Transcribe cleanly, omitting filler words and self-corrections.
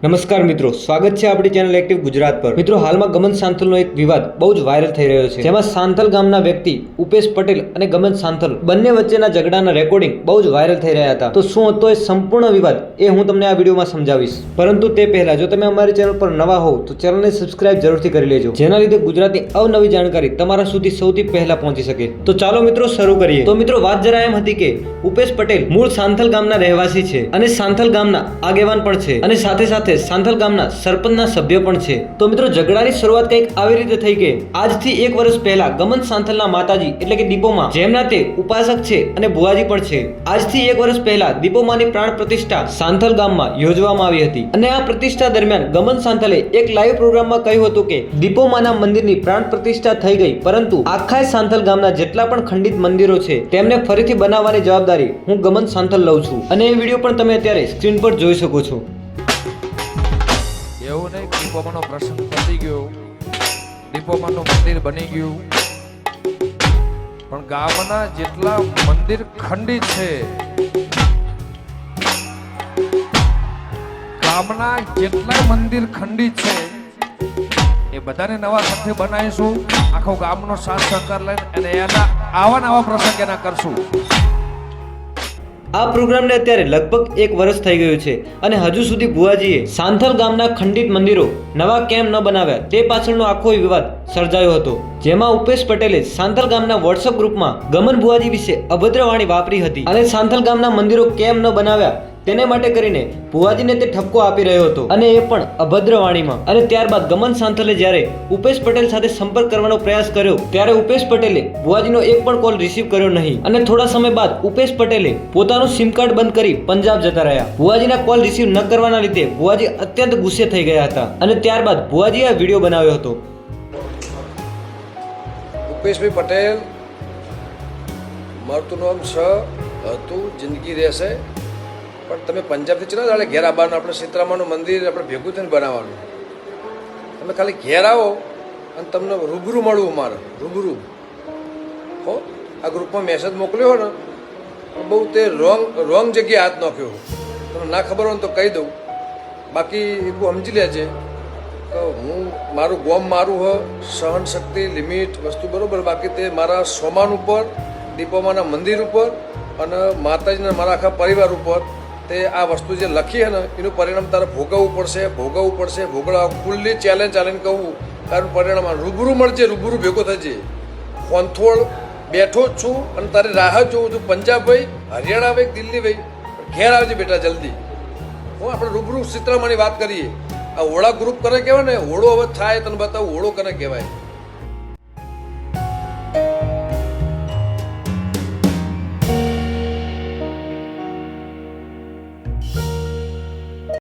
નમસ્કાર મિત્રો, સ્વાગત છે આપણી ચેનલ એક્ટિવ ગુજરાત પર। મિત્રો, હાલમાં ગમન સાંથલનો એક વિવાદ બહુ જ વાયરલ થઈ રહ્યો છે, જેમાં સાંથલ ગામના વ્યક્તિ ઉપેશ પટેલ અને ગમન સાંથલ બંને વચ્ચેના ઝઘડાના રેકોર્ડિંગ બહુ જ વાયરલ થઈ રહ્યા હતા। તો શું હતો એ સંપૂર્ણ વિવાદ એ હું તમને આ વિડીયોમાં સમજાવીશ, પરંતુ તે પહેલા જો તમે અમારી ચેનલ પર નવા હોવ તો ચેનલને સબસ્ક્રાઇબ જરૂરથી કરી લેજો, જેના લીધે ગુજરાતની અવનવી જાણકારી તમારા સુધી સૌથી પહેલા પહોંચી શકે। તો ચાલો મિત્રો શરૂ કરીએ। તો મિત્રો, વાત જરા એમ હતી કે ઉપેશ પટેલ મૂળ સાંથલ ગામના રહેવાસી છે અને સાંથલ ગામના આગેવાન પણ છે અને સાથે સાથે સાંથલ ગામના સરપંચના સભ્ય પણ છે। તો મિત્રો, ઝઘડાની શરૂઆત કંઈક આવી રીતે થઈ કે આજથી 1 વર્ષ પહેલા ગમન સાંથલના માતાજી એટલે કે દીપોમાં, જેમના તે ઉપાસક છે અને ભુવાજી પણ છે, આજથી 1 વર્ષ પહેલા દીપોમાની પ્રાણ પ્રતિષ્ઠા સાંથલ ગામમાં યોજવામાં આવી હતી અને આ પ્રતિષ્ઠા દરમિયાન ગમન સાંથલે એક લાઈવ પ્રોગ્રામમાં કહ્યું હતું કે દીપોમાના મંદિરની પ્રાણ પ્રતિષ્ઠા થઈ ગઈ, પરંતુ આખા સાંથલ ગામના જેટલા પણ ખંડિત મંદિરો છે તેમને ફરીથી બનાવવાની જવાબદારી હું ગમન સાંથલ લઉં છું અને એ વિડીયો પણ તમે અત્યારે સ્ક્રીન પર જોઈ શકો છો। એવું નહીં, દીપોમાનો પ્રસંગ પતી ગયો, દીપોમાનું મંદિર બની ગયું, પણ ગામના જેટલા મંદિર ખંડિત છે, ગામના જેટલા મંદિર ખંડિત છે એ બધાને નવા સાથે બનાવીશું, આખો ગામનો સાથ સહકાર લઈને અને એના આવા નવા પ્રસંગ એના કરશું। આ પ્રોગ્રામને અત્યારે લગભગ 1 વર્ષ થઈ ગયું છે અને હજુ સુધી ભુવાજીએ સાંથલ ગામના ખંડિત મંદિરો નવા કેમ ન બનાવ્યા તે પાછળનો આખો વિવાદ સર્જાયો હતો, જેમાં ઉપેશ પટેલે સાંથલ ગામના વોટ્સઅપ ગ્રુપમાં ગમન ભુવાજી વિશે અભદ્ર વાણી વાપરી હતી અને સાંથલ ગામના મંદિરો કેમ ન બનાવ્યા તેને માટે કરીને ભુવાજીને તે ઠપકો આપી રહ્યો હતો અને એ પણ અભદ્ર વાણીમાં। અને ત્યારબાદ ગમન સાંથલે જ્યારે ઉપેશ પટેલ સાથે સંપર્ક કરવાનો પ્રયાસ કર્યો ત્યારે ઉપેશ પટેલે ભુવાજીનો એક પણ કોલ રિસીવ કર્યો નહીં અને થોડા સમય બાદ ઉપેશ પટેલે પોતાનું સિમ કાર્ડ બંધ કરી પંજાબ જતા રહ્યા। ભુવાજીના કોલ રિસીવ ન કરવાના લીધે ભુવાજી અત્યંત ગુસ્સે થઈ ગયા હતા અને ત્યારબાદ ભુવાજીએ આ વિડીયો બનાવ્યો હતો। ઉપેશભાઈ પટેલ, મારું નામ હતું, જિંદગી રહેશે, પણ તમે પંજાબથી ચલા દાડે ઘેર આવવાનું, આપણે સીતરામાનું મંદિર આપણે ભેગું થઈને બનાવવાનું, તમે ખાલી ઘેર આવો અને તમને રૂબરૂ મળવું, મારે રૂબરૂ હો। આ ગ્રુપમાં મેસેજ મોકલ્યો હોય ને બહુ તે રોંગ જગ્યાએ હાથ નાખ્યો, તમને ના ખબર હોય ને તો કહી દઉં, બાકી એટલું સમજી લેજે કે હું મારું ગોમ મારું હ, સહન શક્તિ લિમિટ વસ્તુ બરાબર, બાકી તે મારા સોમાન ઉપર, દીપોમાના મંદિર ઉપર અને માતાજીના મારા આખા પરિવાર ઉપર તે આ વસ્તુ જે લખી છે ને એનું પરિણામ તારે ભોગવવું પડશે, ભોગવવા ફૂલ્લી ચેલેન્જ ચાલીને કહું, તારું પરિણામ રૂબરૂ મળશે, રૂબરૂ ભેગો થશે। કોંથોળ બેઠો જ છું અને તારી રાહ જોઉં છું, પંજાબ ભાઈ, હરિયાણા ભાઈ, દિલ્હી ભાઈ, ઘેર આવજે બેટા જલ્દી। હું આપણે રૂબરૂ સીતરામાની વાત કરીએ। આ હોળા ગ્રુપ કરે કહેવાય ને, હોળો હવે થાય તને બતાવું હોળો કને કહેવાય।